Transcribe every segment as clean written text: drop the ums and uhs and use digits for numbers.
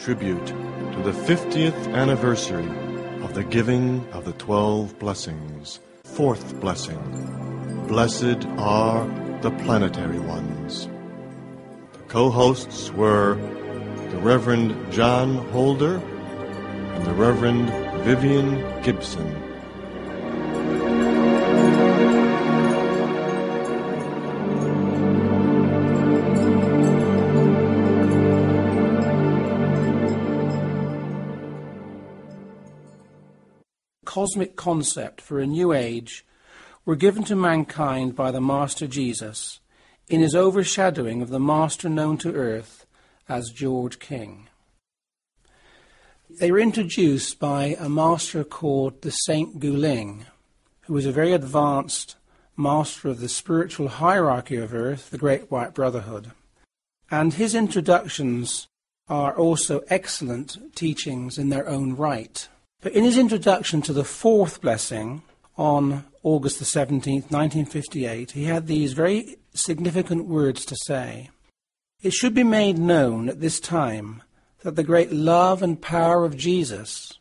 tribute to the 50th anniversary of the giving of the 12 blessings. Fourth blessing, blessed are the planetary ones. The co-hosts were the Reverend John Holder and the Reverend Vivian Gibson. Cosmic concept for a new age were given to mankind by the Master Jesus in his overshadowing of the Master known to earth as George King. They were introduced by a master called the Saint Guling, who was a very advanced master of the spiritual hierarchy of earth, the Great White Brotherhood. And his introductions are also excellent teachings in their own right. But in his introduction to the fourth blessing on August the 17th, 1958, he had these very significant words to say. It should be made known at this time that the great love and power of Jesus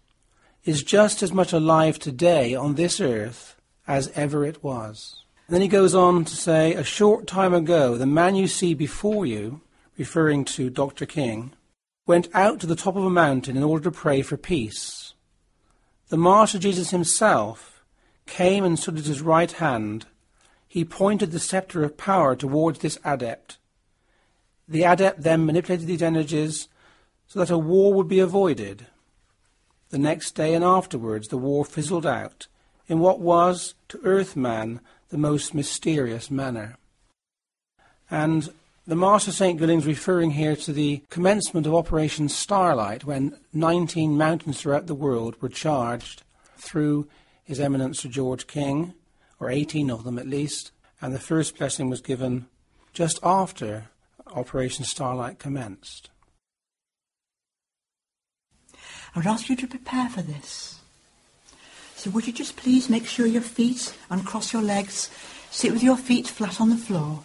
is just as much alive today on this earth as ever it was. And then he goes on to say, a short time ago, the man you see before you, referring to Dr. King, went out to the top of a mountain in order to pray for peace. The Master Jesus himself came and stood at his right hand. He pointed the scepter of power towards this adept. The adept then manipulated these energies so that a war would be avoided. The next day and afterwards the war fizzled out in what was, to Earthman, the most mysterious manner. And the Master St. Guling's referring here to the commencement of Operation Starlight, when 19 mountains throughout the world were charged through His Eminence Sir George King, or 18 of them at least, and the first blessing was given just after Operation Starlight commenced. I would ask you to prepare for this. So would you just please make sure your feet, uncross your legs, sit with your feet flat on the floor.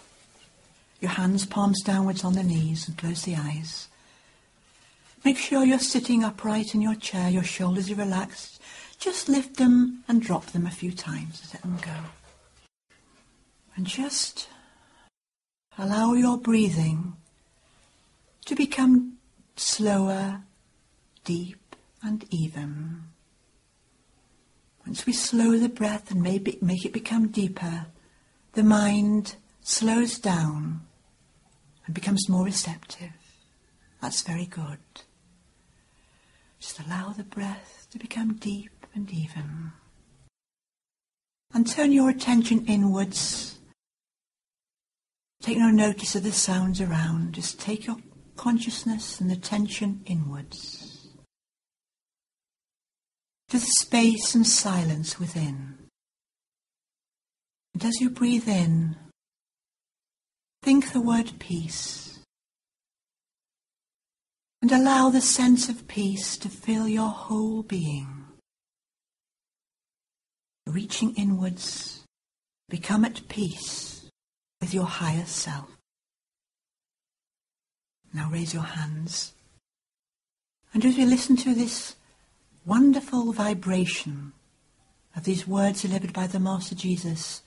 Your hands palms downwards on the knees and close the eyes. Make sure you're sitting upright in your chair, your shoulders are relaxed. Just lift them and drop them a few times as let them go. And just allow your breathing to become slower, deep and even. Once we slow the breath and make it become deeper, the mind slows down and becomes more receptive. That's very good. Just allow the breath to become deep and even. And turn your attention inwards. Take no notice of the sounds around. Just take your consciousness and attention inwards. To the space and silence within. And as you breathe in, think the word peace. And allow the sense of peace to fill your whole being. Reaching inwards, become at peace with your higher self. Now raise your hands. And as we listen to this wonderful vibration of these words delivered by the Master Jesus,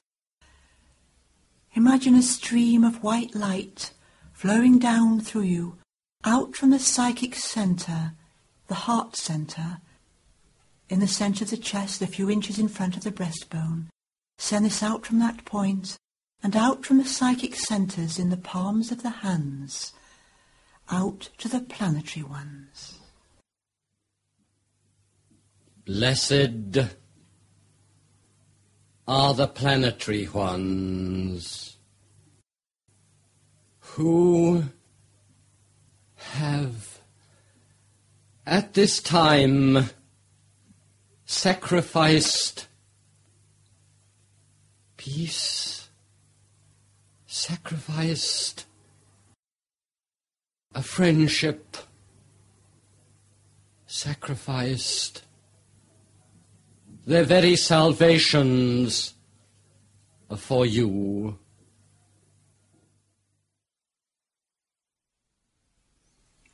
imagine a stream of white light flowing down through you, out from the psychic centre, the heart centre, in the centre of the chest, a few inches in front of the breastbone. Send this out from that point, and out from the psychic centres in the palms of the hands, out to the planetary ones. Blessed are the planetary ones who have at this time sacrificed peace, sacrificed a friendship, sacrificed their very salvations for you.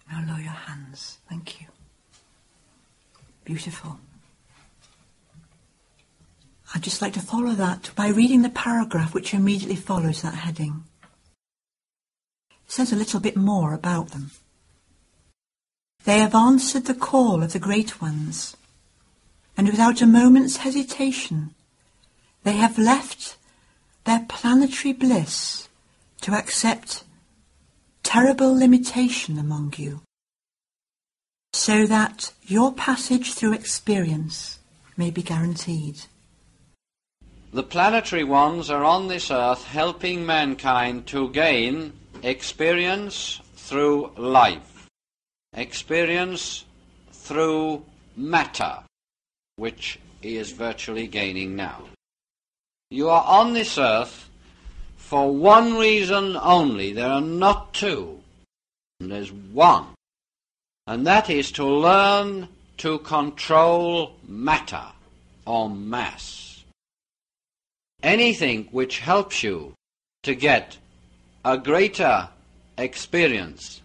Now lower your hands. Thank you. Beautiful. I'd just like to follow that by reading the paragraph which immediately follows that heading. It says a little bit more about them. They have answered the call of the great ones, and without a moment's hesitation, they have left their planetary bliss to accept terrible limitation among you, so that your passage through experience may be guaranteed. The planetary ones are on this earth helping mankind to gain experience through life, experience through matter, which he is virtually gaining now. You are on this earth for one reason only. There are not two. There's one. And that is to learn to control matter or mass. Anything which helps you to get a greater experience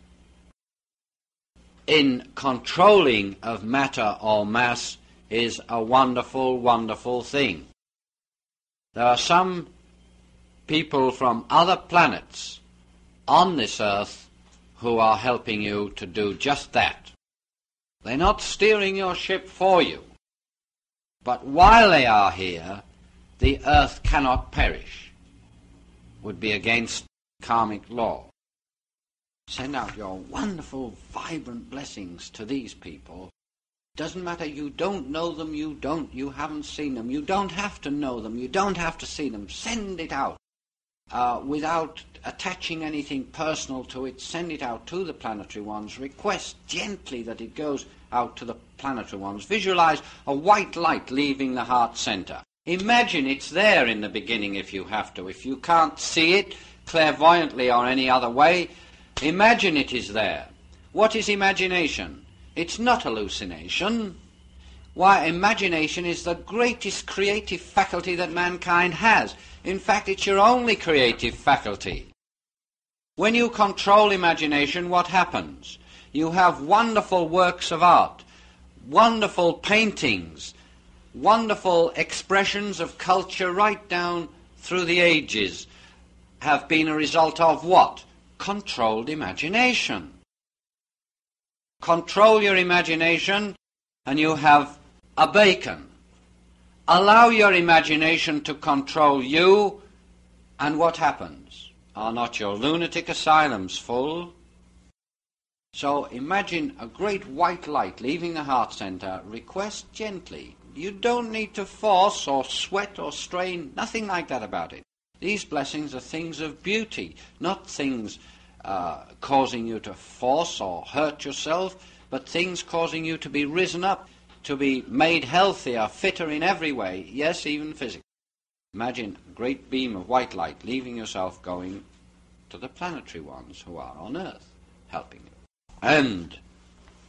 in controlling of matter or mass is a wonderful, wonderful thing. There are some people from other planets on this earth who are helping you to do just that. They're not steering your ship for you, but while they are here, the earth cannot perish. Would be against karmic law. Send out your wonderful, vibrant blessings to these people. Doesn't matter, you don't know them, you haven't seen them, you don't have to know them, you don't have to see them. Send it out without attaching anything personal to it. Send it out to the planetary ones. Request gently that it goes out to the planetary ones. Visualize a white light leaving the heart center. Imagine it's there in the beginning if you have to. If you can't see it clairvoyantly or any other way, imagine it is there. What is imagination? It's not hallucination. Why, imagination is the greatest creative faculty that mankind has. In fact, it's your only creative faculty. When you control imagination, what happens? You have wonderful works of art, wonderful paintings, wonderful expressions of culture right down through the ages have been a result of what? Controlled imagination. Control your imagination and you have a Bacon. Allow your imagination to control you, and what happens? Are not your lunatic asylums full? So imagine a great white light leaving the heart center. Request gently. You don't need to force or sweat or strain, nothing like that about it. These blessings are things of beauty, not things causing you to force or hurt yourself, but things causing you to be risen up, to be made healthier, fitter in every way, yes, even physically. Imagine a great beam of white light leaving yourself going to the planetary ones who are on Earth, helping you. And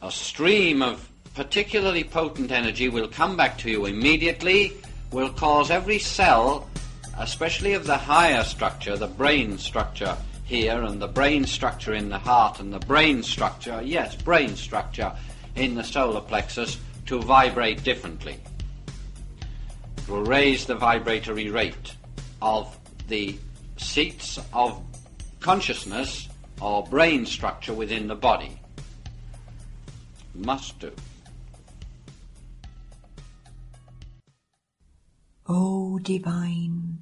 a stream of particularly potent energy will come back to you immediately, will cause every cell, especially of the higher structure, the brain structure here, and the brain structure in the heart, and the brain structure in the solar plexus, to vibrate differently. It will raise the vibratory rate of the seats of consciousness or brain structure within the body. Must do. O divine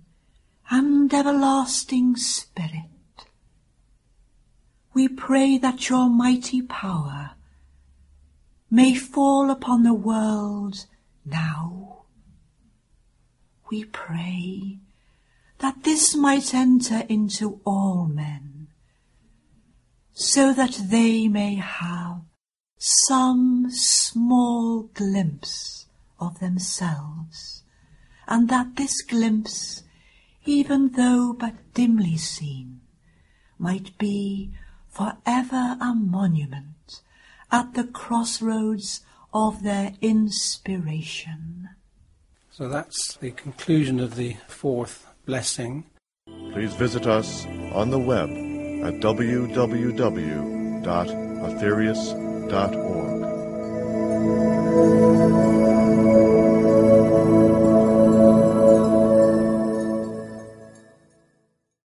and everlasting Spirit, we pray that your mighty power may fall upon the world now. We pray that this might enter into all men, so that they may have some small glimpse of themselves, and that this glimpse, even though but dimly seen, might be forever a monument at the crossroads of their inspiration. So that's the conclusion of the fourth blessing. Please visit us on the web at www.aetherius.org.